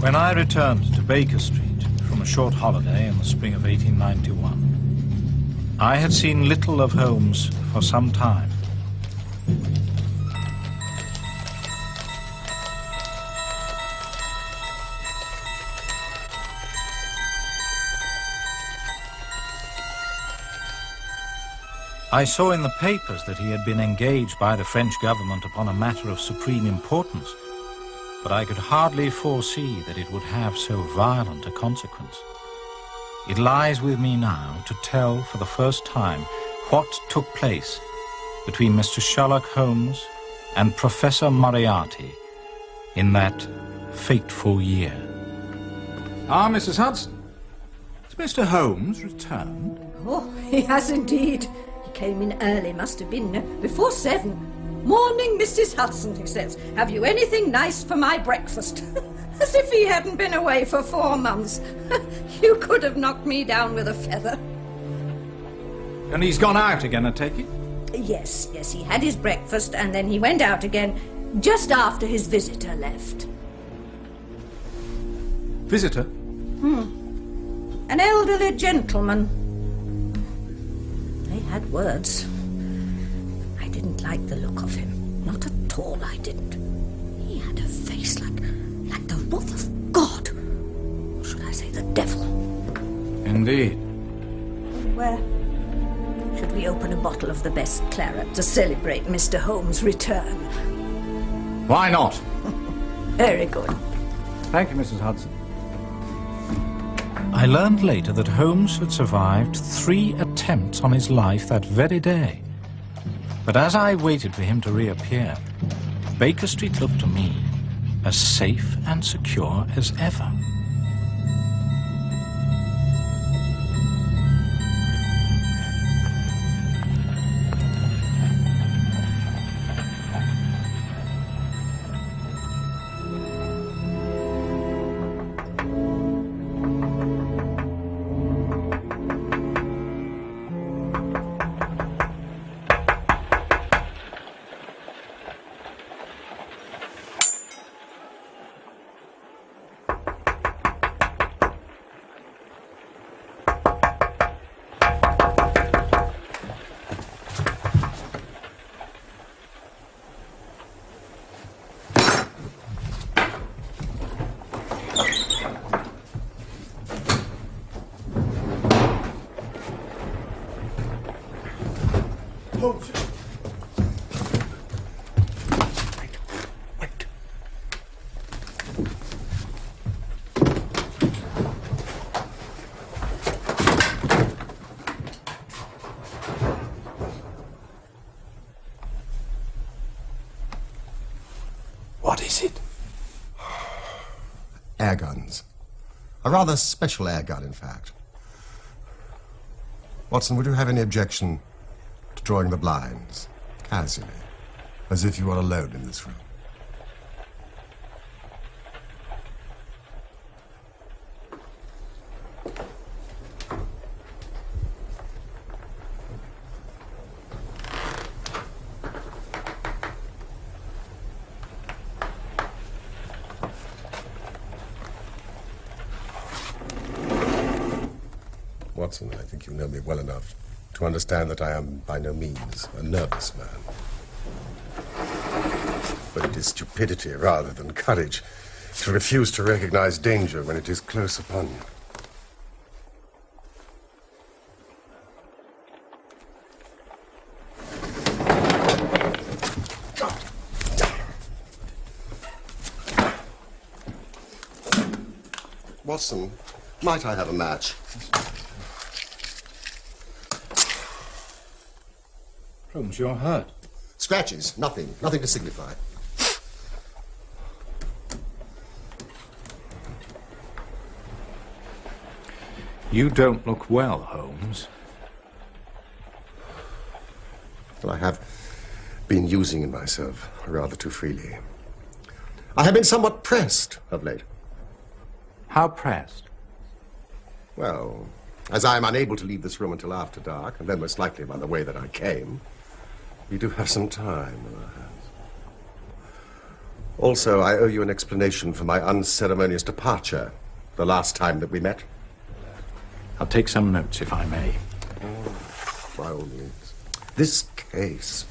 When I returned to Baker Street from a short holiday in the spring of 1891, I had seen little of Holmes for some time. I saw in the papers that he had been engaged by the French government upon a matter of supreme importance, but I could hardly foresee that it would have so violent a consequence. It lies with me now to tell for the first time what took place between Mr. Sherlock Holmes and Professor Moriarty in that fateful year. Ah, Mrs. Hudson. Has Mr. Holmes returned? Oh, he has indeed. He came in early, must have been before 7. "Morning, Mrs. Hudson," he says. "Have you anything nice for my breakfast?" As if he hadn't been away for 4 months. You could have knocked me down with a feather. And he's gone out again, I take it? Yes, he had his breakfast and then he went out again just after his visitor left. Visitor? An elderly gentleman. They had words. I didn't like the look of him. Not at all, I didn't. He had a face like the wrath of God. Or should I say the devil? Indeed. Well, should we open a bottle of the best claret to celebrate Mr. Holmes' return? Why not? Very good. Thank you, Mrs. Hudson. I learned later that Holmes had survived 3 attempts on his life that very day. But as I waited for him to reappear, Baker Street looked to me as safe and secure as ever. Wait. What is it? Air guns. A rather special air gun, in fact. Watson, would you have any objection to drawing the blinds, casually, as if you were alone in this room? Watson, I think you know me well enough to understand that I am by no means a nervous man. But it is stupidity rather than courage to refuse to recognize danger when it is close upon you. Watson, might I have a match? Holmes, you're hurt. Scratches, nothing to signify. You don't look well, Holmes. Well, I have been using myself rather too freely. I have been somewhat pressed of late. How pressed? Well, as I am unable to leave this room until after dark, and then most likely by the way that I came, we do have some time on our hands. Also, I owe you an explanation for my unceremonious departure the last time that we met. I'll take some notes, if I may. Oh, by all means. This case,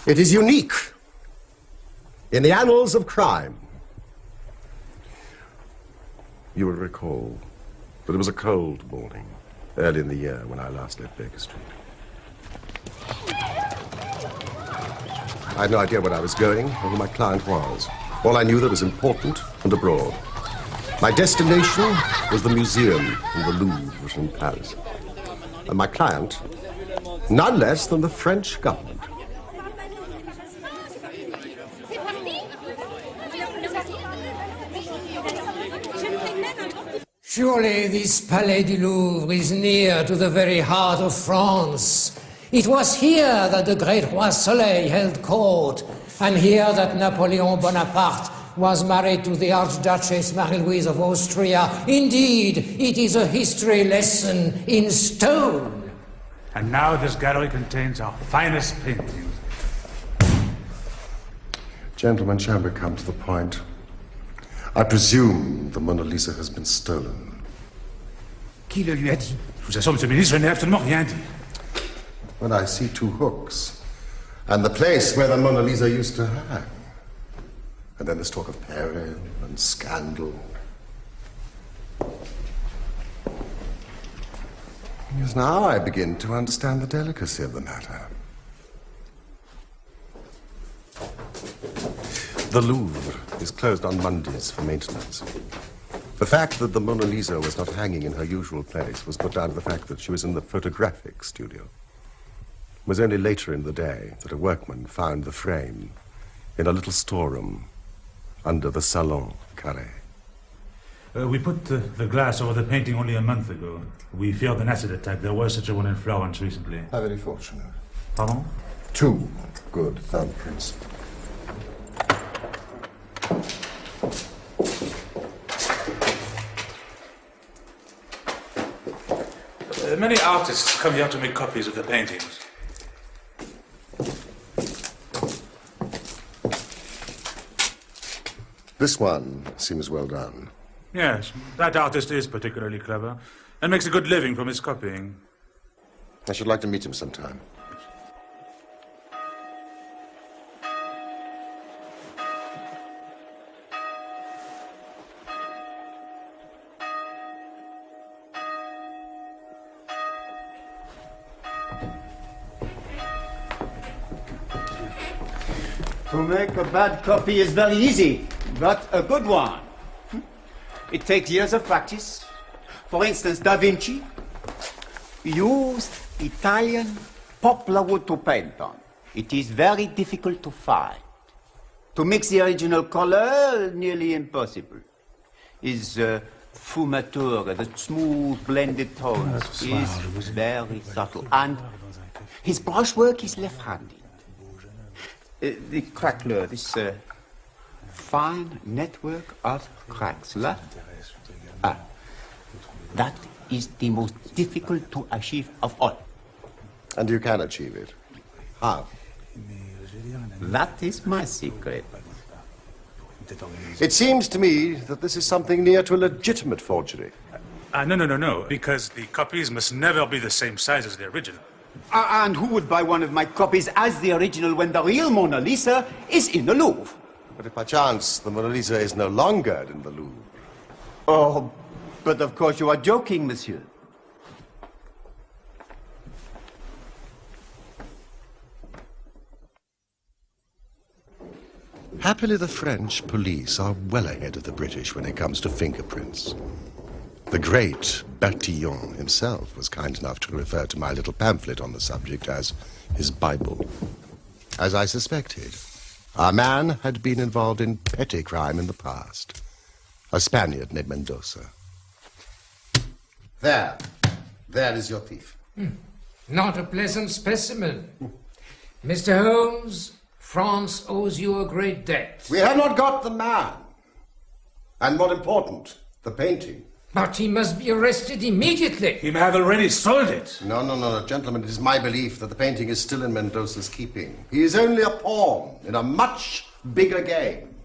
it is unique in the annals of crime. You will recall that it was a cold morning, early in the year, when I last left Baker Street. I had no idea where I was going or who my client was. All I knew that was important and abroad. My destination was the museum in the Louvre in Paris. And my client, none less than the French government. Surely this Palais du Louvre is near to the very heart of France. It was here that the great Roi Soleil held court, and here that Napoleon Bonaparte was married to the Archduchess Marie-Louise of Austria. Indeed, it is a history lesson in stone. And now this gallery contains our finest paintings. Gentlemen, shall we come to the point? I presume the Mona Lisa has been stolen. Qui le lui a dit? Je vous assure, Monsieur le Ministre, je n'ai absolument rien dit. When I see two hooks, and the place where the Mona Lisa used to hang. And then there's talk of peril and scandal. Yes, now I begin to understand the delicacy of the matter. The Louvre is closed on Mondays for maintenance. The fact that the Mona Lisa was not hanging in her usual place was put down to the fact that she was in the photographic studio. It was only later in the day that a workman found the frame in a little storeroom under the Salon Carré. We put the glass over the painting only a month ago. We feared an acid attack. There was such a one in Florence recently. How very fortunate. Pardon? 2 good thumbprints. Many artists come here to make copies of the paintings. This one seems well done. Yes, that artist is particularly clever and makes a good living from his copying. I should like to meet him sometime. To make a bad copy is very easy, but a good one. It takes years of practice. For instance, Da Vinci used Italian poplar wood to paint on. It is very difficult to find. To mix the original color, nearly impossible. His fumature, the smooth blended tones, is very subtle. And his brushwork is left-handed. The crackler, this fine network of cracks, that is the most difficult to achieve of all. And you can achieve it. How? That is my secret. It seems to me that this is something near to a legitimate forgery. No, because the copies must never be the same size as the original. And who would buy one of my copies as the original when the real Mona Lisa is in the Louvre? But if by chance the Mona Lisa is no longer in the Louvre... Oh, but of course you are joking, monsieur. Happily, the French police are well ahead of the British when it comes to fingerprints. The great Bertillon himself was kind enough to refer to my little pamphlet on the subject as his Bible. As I suspected, our man had been involved in petty crime in the past. A Spaniard named Mendoza. There is your thief. Not a pleasant specimen. Mr. Holmes, France owes you a great debt. We have not got the man. And more important, the painting. But he must be arrested immediately. He may have already sold it. No, gentlemen, it is my belief that the painting is still in Mendoza's keeping. He is only a pawn in a much bigger game.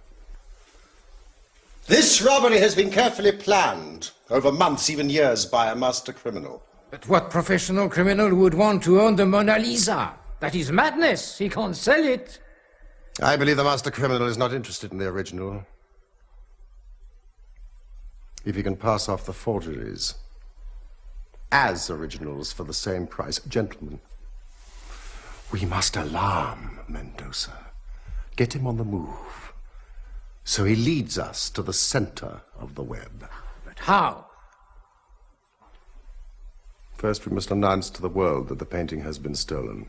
This robbery has been carefully planned over months, even years, by a master criminal. But what professional criminal would want to own the Mona Lisa? That is madness. He can't sell it. I believe the master criminal is not interested in the original. If he can pass off the forgeries as originals for the same price. Gentlemen, we must alarm Mendoza. Get him on the move. So he leads us to the center of the web. But how? First, we must announce to the world that the painting has been stolen.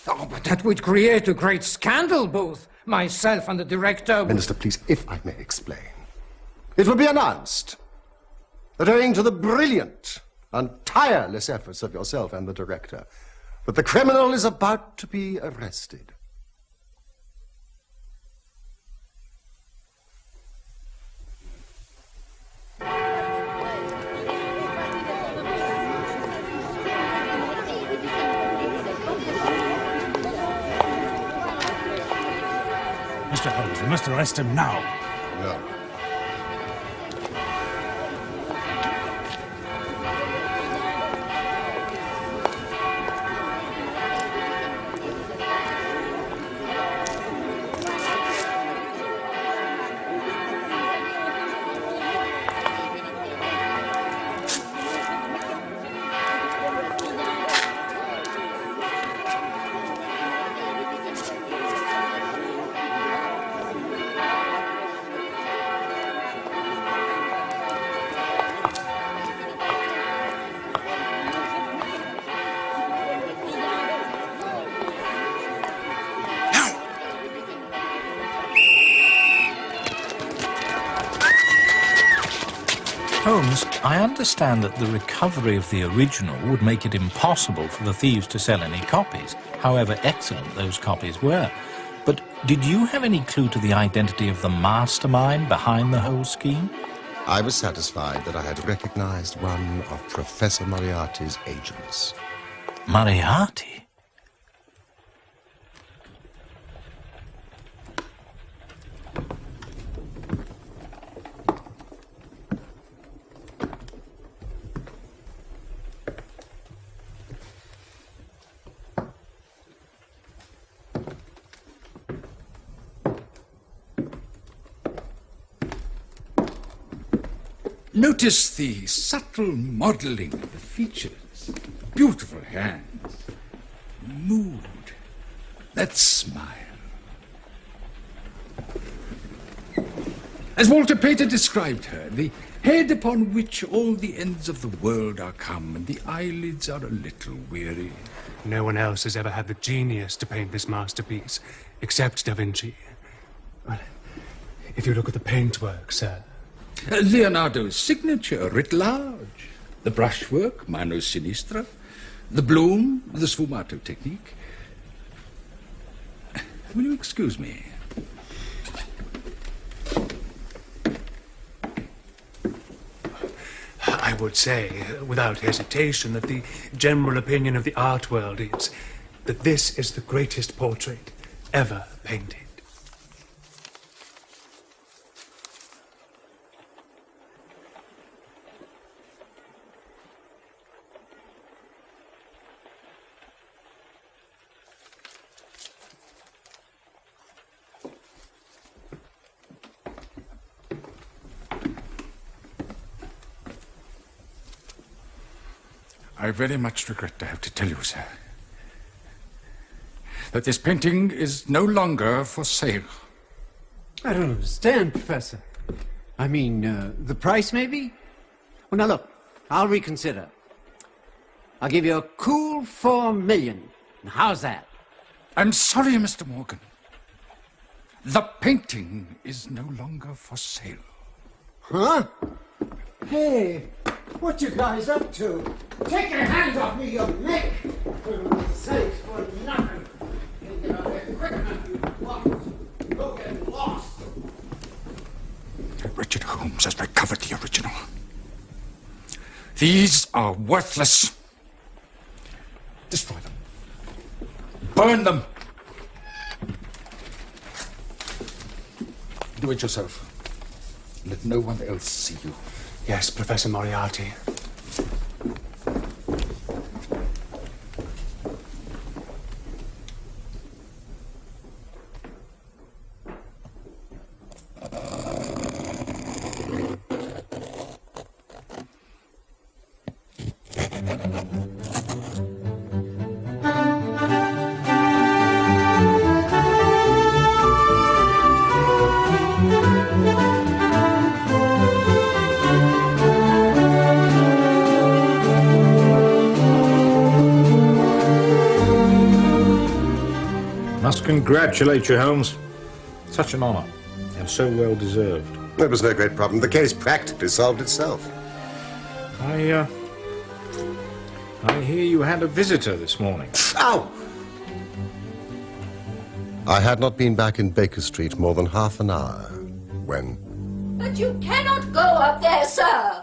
Oh, but that would create a great scandal, both myself and the director. Minister, please, if I may explain. It will be announced that owing to the brilliant and tireless efforts of yourself and the director, that the criminal is about to be arrested. Mr. Holmes, we must arrest him now. No. Holmes, I understand that the recovery of the original would make it impossible for the thieves to sell any copies, however excellent those copies were. But did you have any clue to the identity of the mastermind behind the whole scheme? I was satisfied that I had recognized one of Professor Moriarty's agents. Moriarty? Notice the subtle modeling of the features, beautiful hands, mood, that smile. As Walter Pater described her, the head upon which all the ends of the world are come, and the eyelids are a little weary. No one else has ever had the genius to paint this masterpiece, except Da Vinci. Well, if you look at the paintwork, sir. Leonardo's signature, writ large. The brushwork, mano sinistra. The bloom, the sfumato technique. Will you excuse me? I would say, without hesitation, that the general opinion of the art world is that this is the greatest portrait ever painted. I very much regret to have to tell you, sir, that this painting is no longer for sale. I don't understand, Professor. I mean, the price, maybe? Well, now look, I'll reconsider. I'll give you a cool $4 million. How's that? I'm sorry, Mr. Morgan. The painting is no longer for sale. Huh? Hey, what you guys up to? Take your hands off me, you Mick! For sakes, for nothing! Get out of here quick enough, you fuckers! Go get lost! Richard Holmes has recovered the original. These are worthless. Destroy them. Burn them. Do it yourself. Let no one else see you. Yes, Professor Moriarty. Must congratulate you, Holmes. Such an honor, and so well deserved. That was no great problem. The case practically solved itself. I hear you had a visitor this morning. Ow! I had not been back in Baker Street more than half an hour when... But you cannot go up there, sir.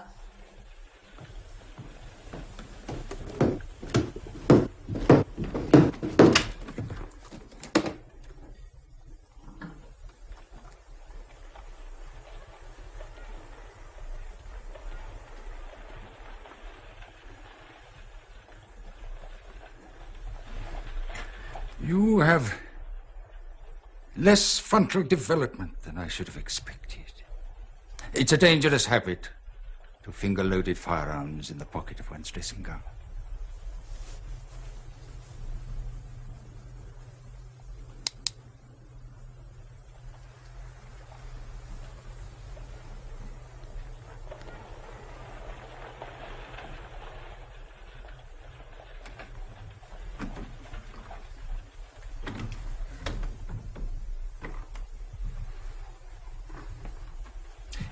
You have less frontal development than I should have expected. It's a dangerous habit to finger loaded firearms in the pocket of one's dressing gown.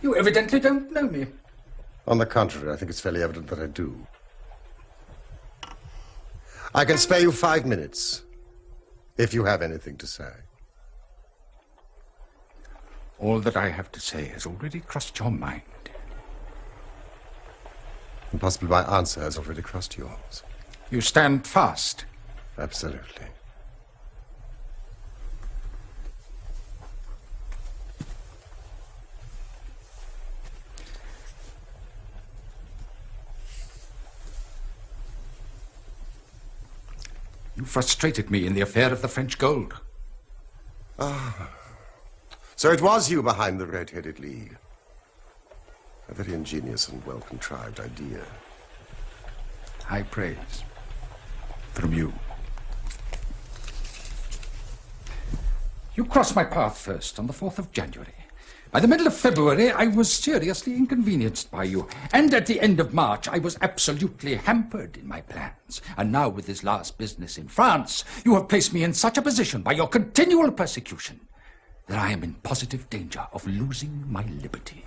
You evidently don't know me. On the contrary, I think it's fairly evident that I do. I can spare you 5 minutes, if you have anything to say. All that I have to say has already crossed your mind. And possibly my answer has already crossed yours. You stand fast. Absolutely. You frustrated me in the affair of the French gold. Ah. So it was you behind the Red-Headed League. A very ingenious and well-contrived idea. High praise. From you. You crossed my path first on the 4th of January. By the middle of February, I was seriously inconvenienced by you. And at the end of March, I was absolutely hampered in my plans. And now, with this last business in France, you have placed me in such a position by your continual persecution that I am in positive danger of losing my liberty.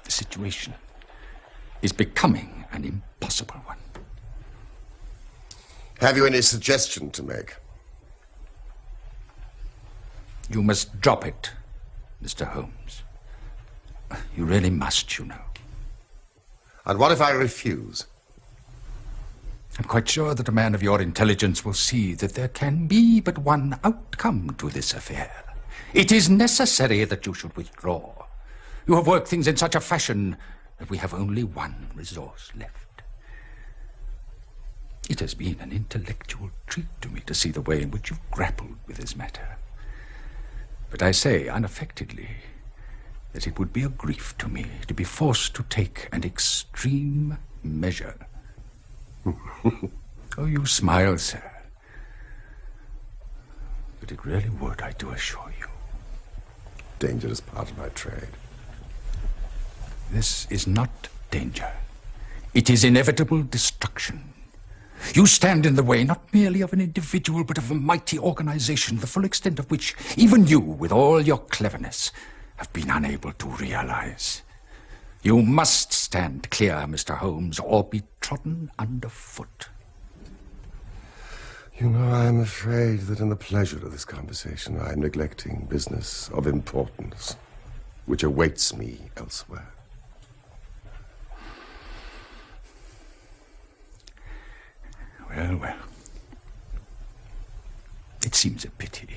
The situation is becoming an impossible one. Have you any suggestion to make? You must drop it, Mr. Holmes. You really must, you know. And what if I refuse? I'm quite sure that a man of your intelligence will see that there can be but one outcome to this affair. It is necessary that you should withdraw. You have worked things in such a fashion that we have only one resource left. It has been an intellectual treat to me to see the way in which you've grappled with this matter. But I say unaffectedly that it would be a grief to me to be forced to take an extreme measure. Oh, you smile, sir. But it really would, I do assure you. Danger is part of my trade. This is not danger. It is inevitable destruction. You stand in the way not merely of an individual, but of a mighty organization, the full extent of which even you, with all your cleverness, have been unable to realize. You must stand clear, Mr. Holmes, or be trodden underfoot. You know, I am afraid that in the pleasure of this conversation, I am neglecting business of importance, which awaits me elsewhere. Well, well. It seems a pity.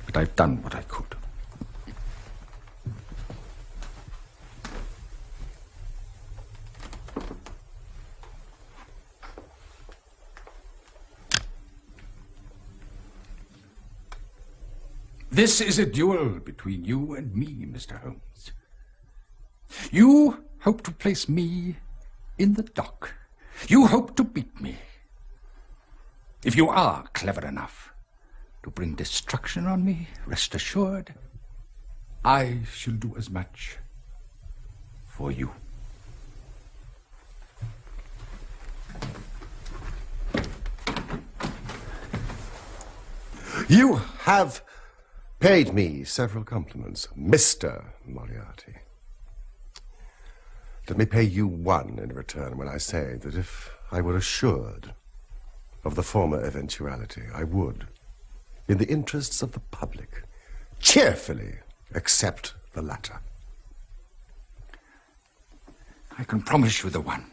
But I've done what I could. This is a duel between you and me, Mr. Holmes. You hope to place me in the dock. You hope to beat me. If you are clever enough to bring destruction on me, rest assured, I shall do as much for you. You have paid me several compliments, Mr. Moriarty. Let me pay you one in return when I say that if I were assured of the former eventuality, I would, in the interests of the public, cheerfully accept the latter. I can promise you the one,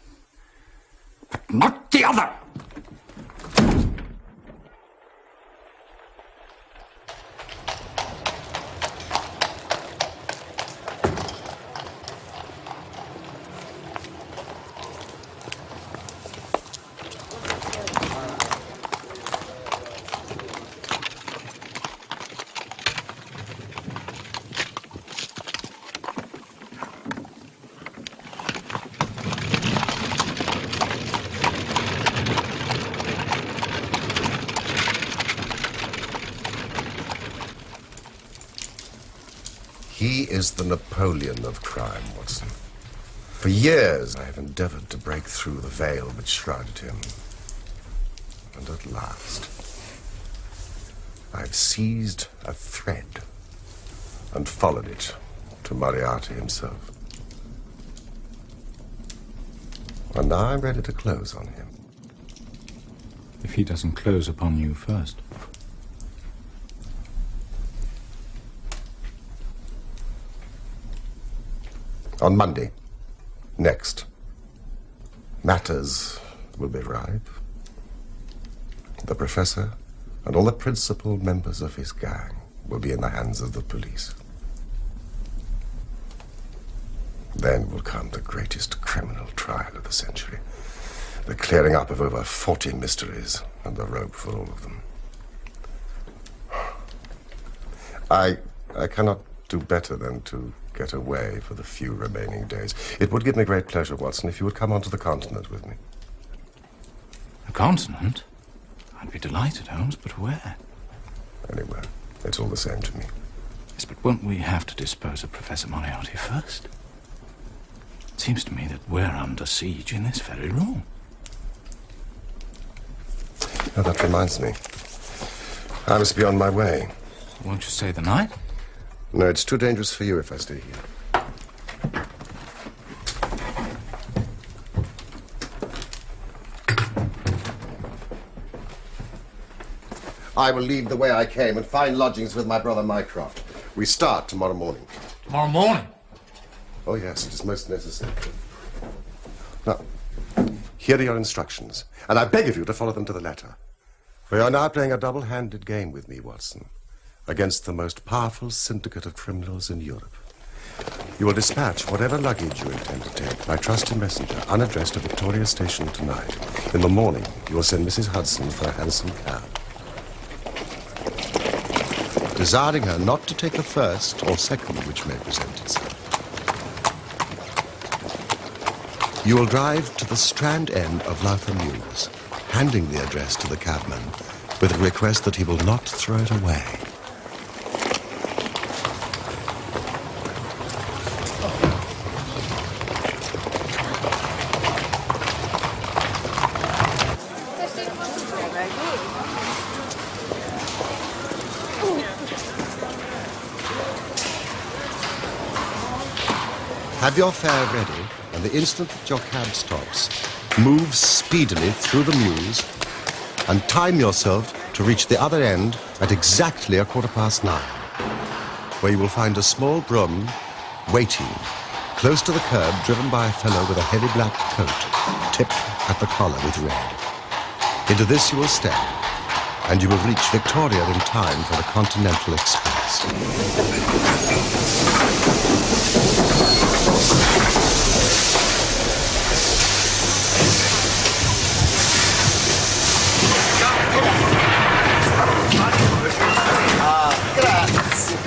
but not the other. He is the Napoleon of crime, Watson. For years I have endeavored to break through the veil which shrouded him. And at last, I have seized a thread and followed it to Moriarty himself. And now I'm ready to close on him. If he doesn't close upon you first. On Monday, next, matters will be ripe. The professor and all the principal members of his gang will be in the hands of the police. Then will come the greatest criminal trial of the century. The clearing up of over 40 mysteries and the rope for all of them. I cannot do better than to get away for the few remaining days. It would give me great pleasure, Watson, if you would come onto the continent with me. The continent? I'd be delighted, Holmes, but where? Anywhere. It's all the same to me. Yes, but won't we have to dispose of Professor Moriarty first? It seems to me that we're under siege in this very room. Oh, that reminds me. I must be on my way. Won't you stay the night? No, it's too dangerous for you if I stay here. I will leave the way I came and find lodgings with my brother Mycroft. We start tomorrow morning. Tomorrow morning? Oh, yes, it is most necessary. Now, here are your instructions, and I beg of you to follow them to the letter. For you are now playing a double-handed game with me, Watson, against the most powerful syndicate of criminals in Europe. You will dispatch whatever luggage you intend to take by trusty messenger, unaddressed to Victoria Station tonight. In the morning, you will send Mrs. Hudson for a hansom cab, desiring her not to take the first or second which may present itself. You will drive to the Strand end of Lowther Mews, handing the address to the cabman with a request that he will not throw it away. Have your fare ready, and the instant that your cab stops, move speedily through the mews and time yourself to reach the other end at exactly 9:15, where you will find a small brougham waiting close to the curb, driven by a fellow with a heavy black coat tipped at the collar with red. Into this you will step, and you will reach Victoria in time for the Continental Express.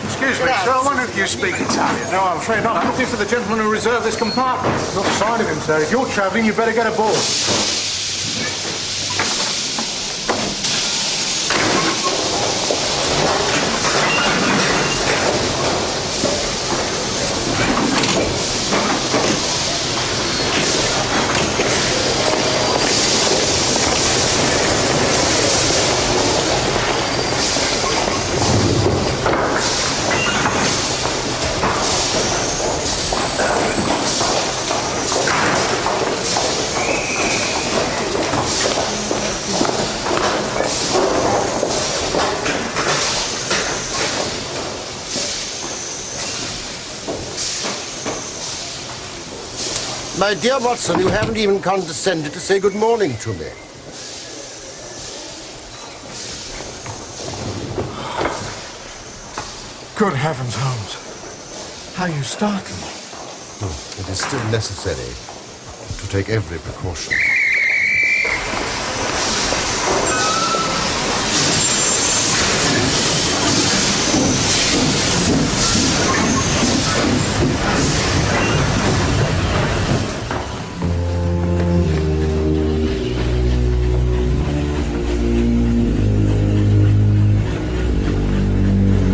Excuse me, sir, I wonder if you speak Italian. No, I'm afraid not. I'm looking for the gentleman who reserved this compartment. Not a sign of him, sir. If you're travelling, you better get aboard. My dear Watson, you haven't even condescended to say good morning to me. Good heavens, Holmes. How you startled me. It is still necessary to take every precaution.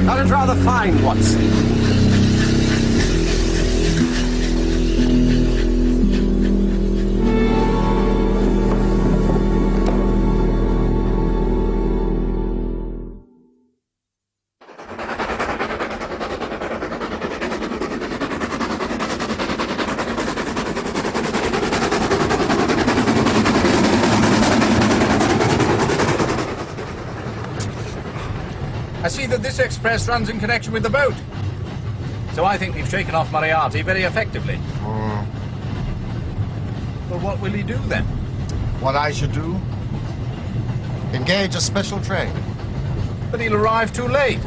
I'd rather find Watson. I see that this express runs in connection with the boat. So I think we've shaken off Moriarty very effectively. Well, what will he do then? What I should do? Engage a special train. But he'll arrive too late.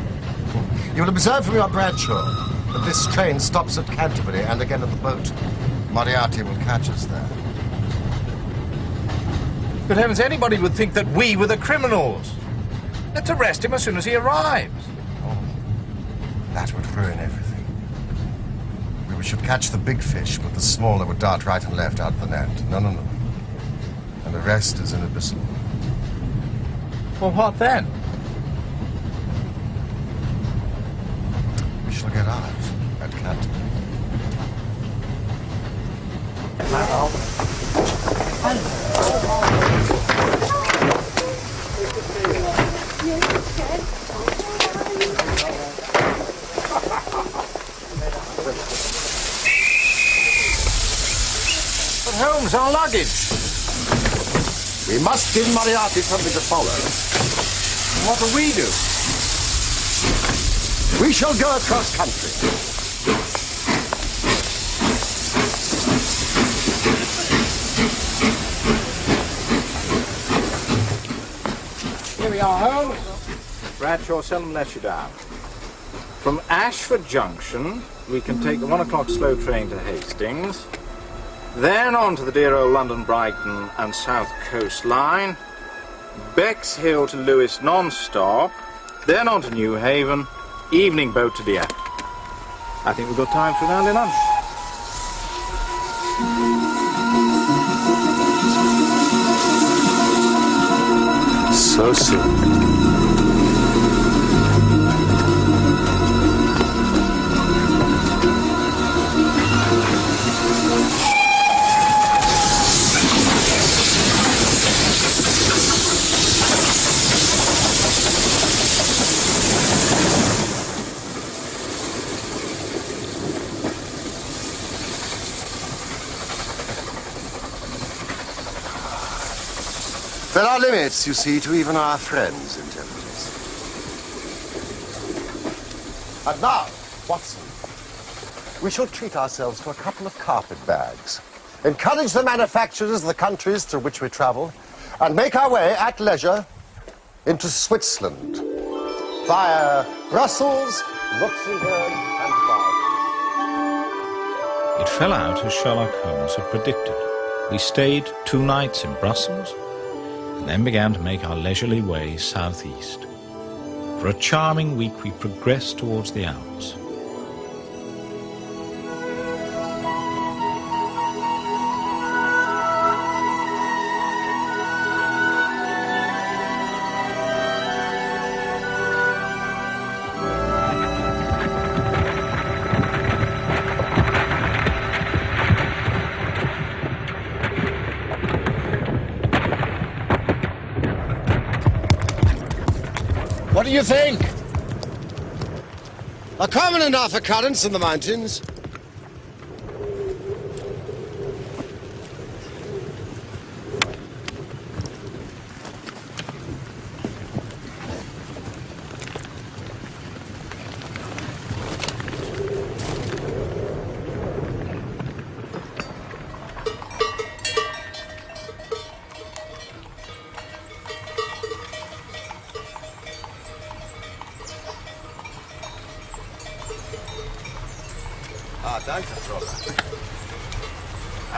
You'll observe from your Bradshaw that this train stops at Canterbury and again at the boat. Moriarty will catch us there. Good heavens, anybody would think that we were the criminals. Let's arrest him as soon as he arrives. Oh, that would ruin everything. We should catch the big fish, but the smaller would dart right and left out of the net. No. And the rest is inadmissible. Well, what then? We shall get out at Canterbury. Holmes, our luggage. We must give Moriarty something to follow. What do we do? We shall go across country. Here we are, Holmes. Bradshaw seldom lets you down. From Ashford Junction, we can take the 1 o'clock slow train to Hastings, then on to the dear old London, Brighton and South Coast line, Bexhill to Lewes non-stop, then on to New Haven, evening boat to Dieppe. I think we've got time for an early lunch. So soon. There are limits, you see, to even our friends' intelligence. And now, Watson, we shall treat ourselves to a couple of carpet bags, encourage the manufacturers of the countries through which we travel, and make our way at leisure into Switzerland via Brussels, Luxembourg, and Basel. It fell out as Sherlock Holmes had predicted. We stayed 2 nights in Brussels, and then began to make our leisurely way southeast. For a charming week we progressed towards the Alps. What do you think? A common enough occurrence in the mountains.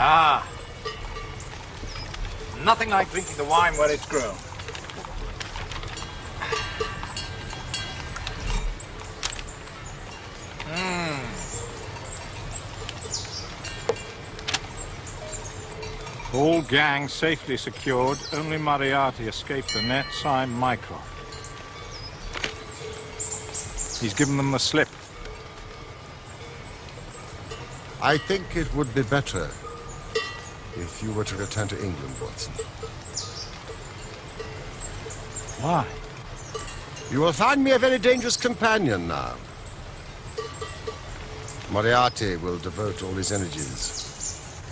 Ah, nothing like drinking the wine where it's grown. All gangs safely secured, only Moriarty escaped the net, signed Mycroft. He's given them the slip. I think it would be better if you were to return to England, Watson. Why? You will find me a very dangerous companion now. Moriarty will devote all his energies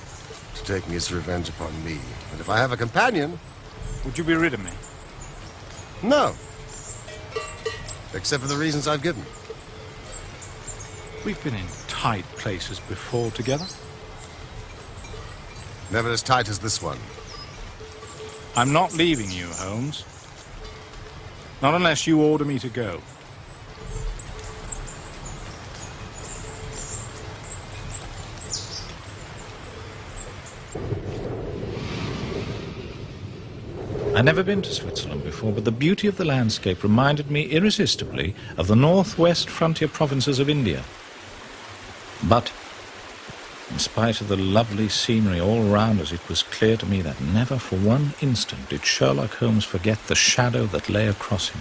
to taking his revenge upon me. And if I have a companion... Would you be rid of me? No. Except for the reasons I've given. We've been in tight places before together. Never as tight as this one. I'm not leaving you, Holmes. Not unless you order me to go. I'd never been to Switzerland before, but the beauty of the landscape reminded me irresistibly of the northwest frontier provinces of India. But, in spite of the lovely scenery all round us, it was clear to me that never for one instant did Sherlock Holmes forget the shadow that lay across him.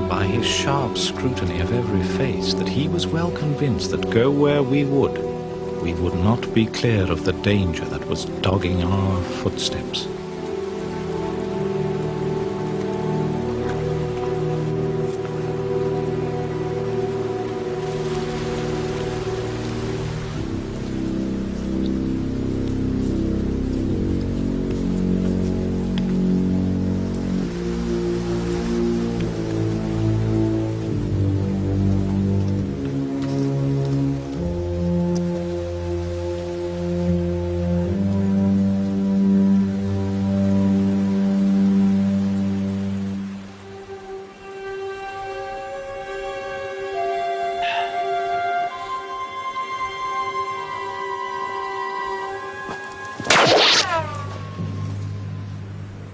by his sharp scrutiny of every face that he was well convinced that go where we would not be clear of the danger that was dogging our footsteps.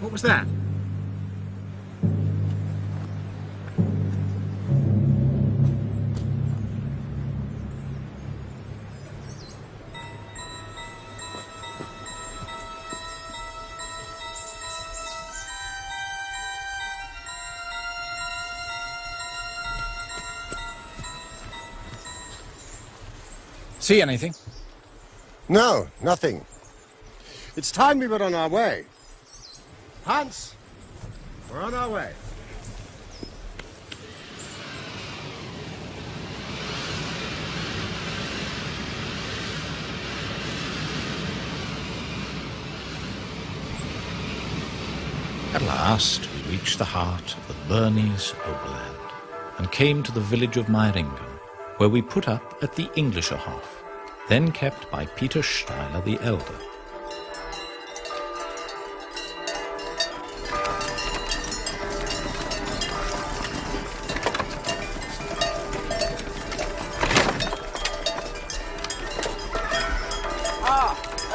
What was that? See anything? No, nothing. It's time we were on our way. Hans, we're on our way. At last we reached the heart of the Bernese Oberland and came to the village of Meiringen, where we put up at the Englischerhof, then kept by Peter Steiler the elder.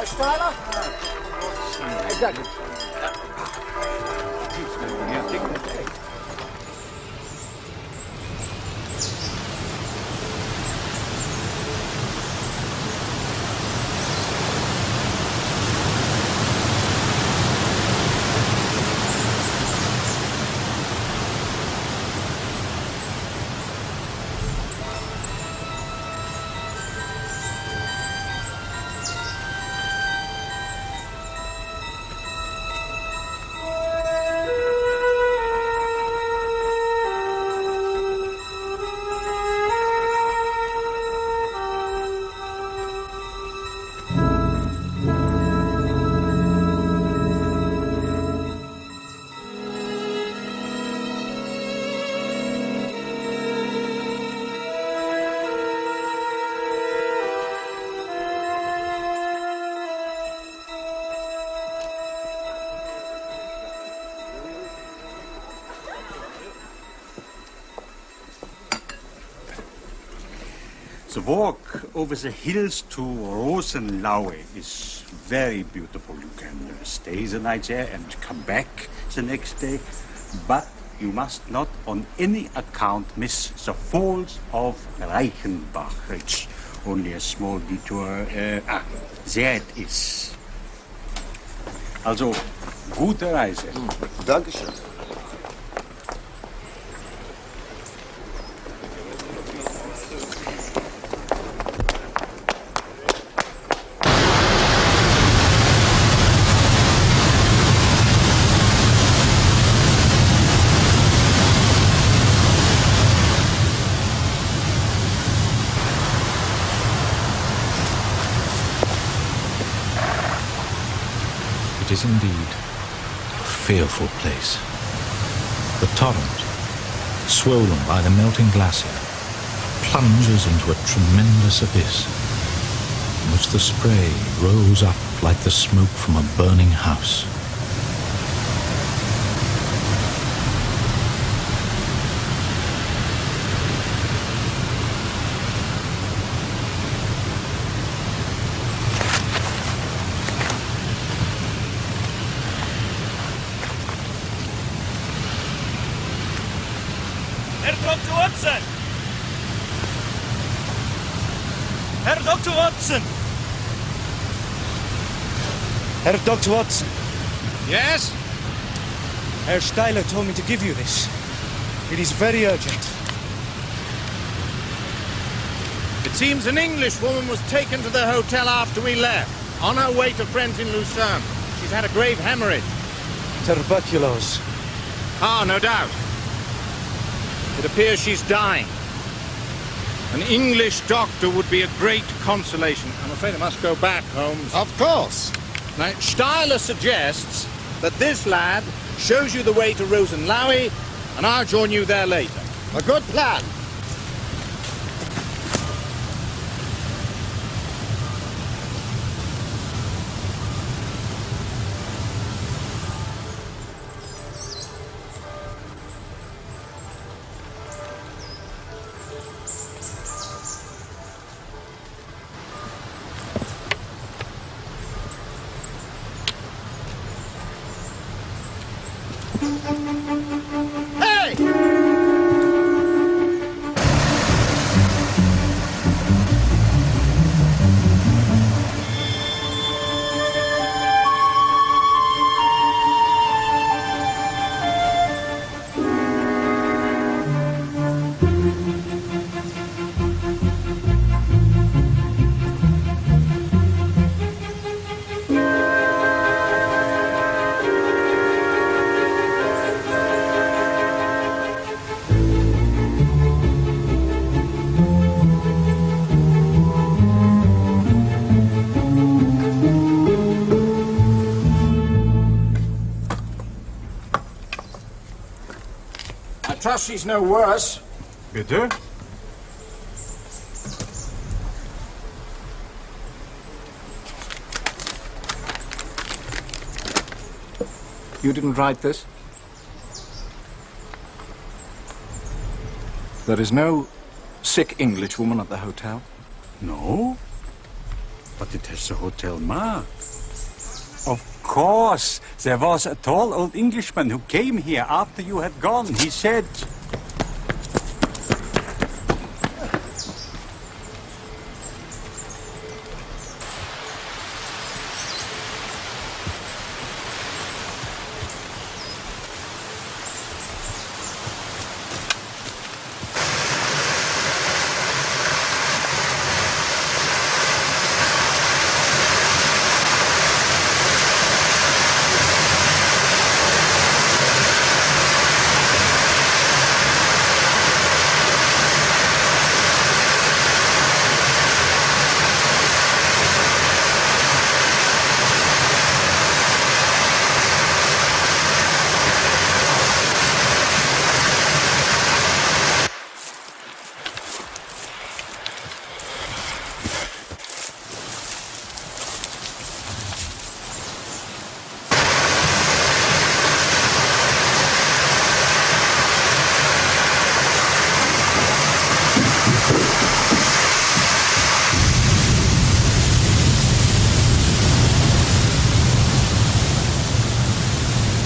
Herr Steiler? Exactly. The walk over the hills to Rosenlaue is very beautiful. You can stay the night there and come back the next day. But you must not on any account miss the falls of Reichenbach. It's only a small detour. There it is. Also, gute Reise. Dankeschön. It is indeed a fearful place. The torrent, swollen by the melting glacier, plunges into a tremendous abyss, in which the spray rose up like the smoke from a burning house. Herr Dr. Watson! Herr Dr. Watson! Herr Dr. Watson! Yes? Herr Steiler told me to give you this. It is very urgent. It seems an English woman was taken to the hotel after we left, on her way to friends in Lucerne. She's had a grave hemorrhage. Tuberculosis. Ah, no doubt. It appears she's dying. An English doctor would be a great consolation. I'm afraid I must go back, Holmes. Of course. Now, Steiler suggests that this lad shows you the way to Rosenlaui, and I'll join you there later. A good plan. Hey! I trust she's no worse. Bitte? You didn't write this? There is no sick English woman at the hotel? No, but it has a hotel mark. Of course, there was a tall old Englishman who came here after you had gone. He said...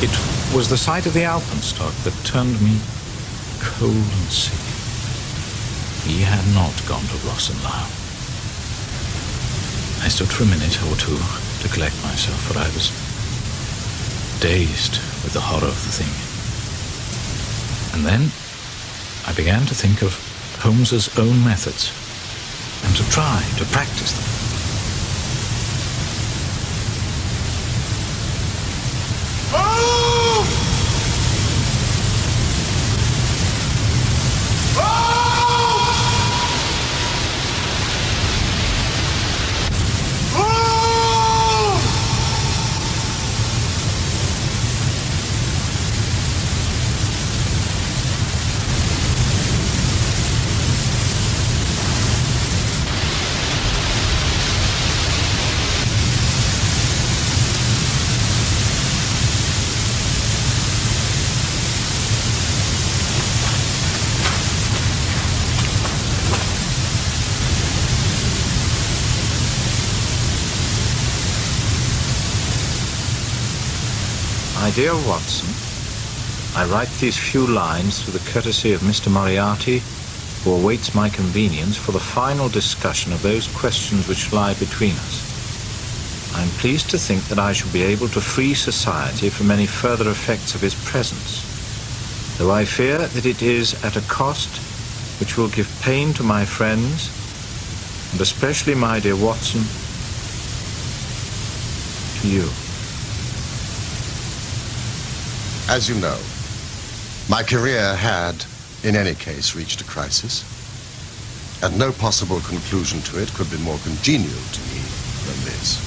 It was the sight of the alpenstock that turned me cold and sick. He had not gone to Rosenlau. I stood for a minute or two to collect myself, for I was dazed with the horror of the thing. And then I began to think of Holmes's own methods and to try to practice them. My dear Watson, I write these few lines through the courtesy of Mr. Moriarty, who awaits my convenience for the final discussion of those questions which lie between us. I am pleased to think that I shall be able to free society from any further effects of his presence. though I fear that it is at a cost which will give pain to my friends, and especially, my dear Watson, to you. As you know, my career had, in any case, reached a crisis, and no possible conclusion to it could be more congenial to me than this.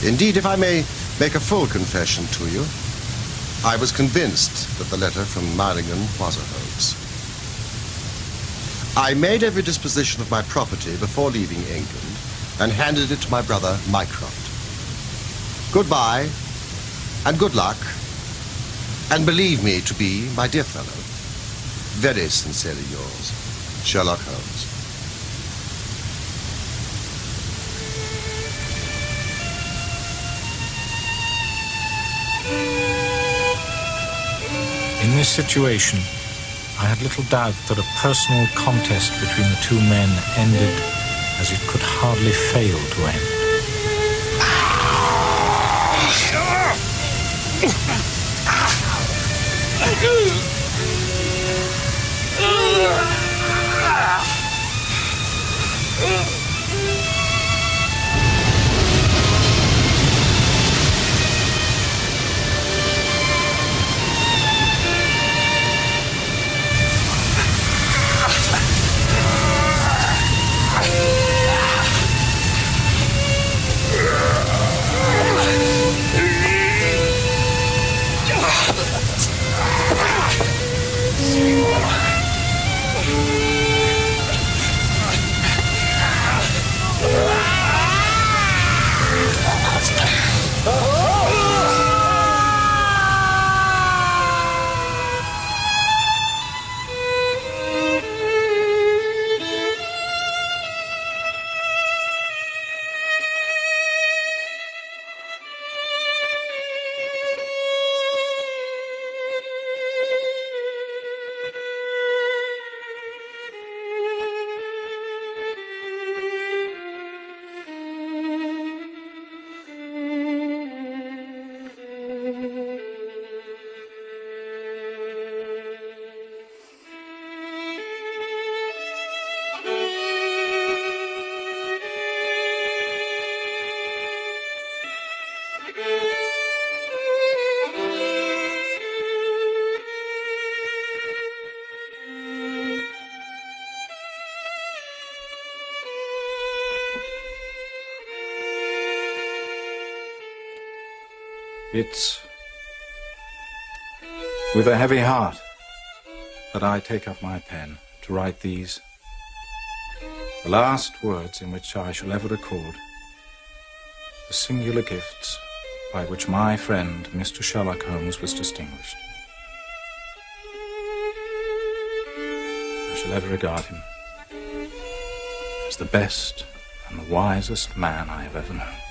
Indeed, if I may make a full confession to you, I was convinced that the letter from Meiringen was a hoax. I made every disposition of my property before leaving England and handed it to my brother Mycroft. Goodbye, and good luck, and believe me to be, my dear fellow, very sincerely yours, Sherlock Holmes. In this situation, I had little doubt that a personal contest between the two men ended as it could hardly fail to end. It's with a heavy heart that I take up my pen to write these, the last words in which I shall ever record the singular gifts by which my friend, Mr. Sherlock Holmes, was distinguished. I shall ever regard him as the best and the wisest man I have ever known.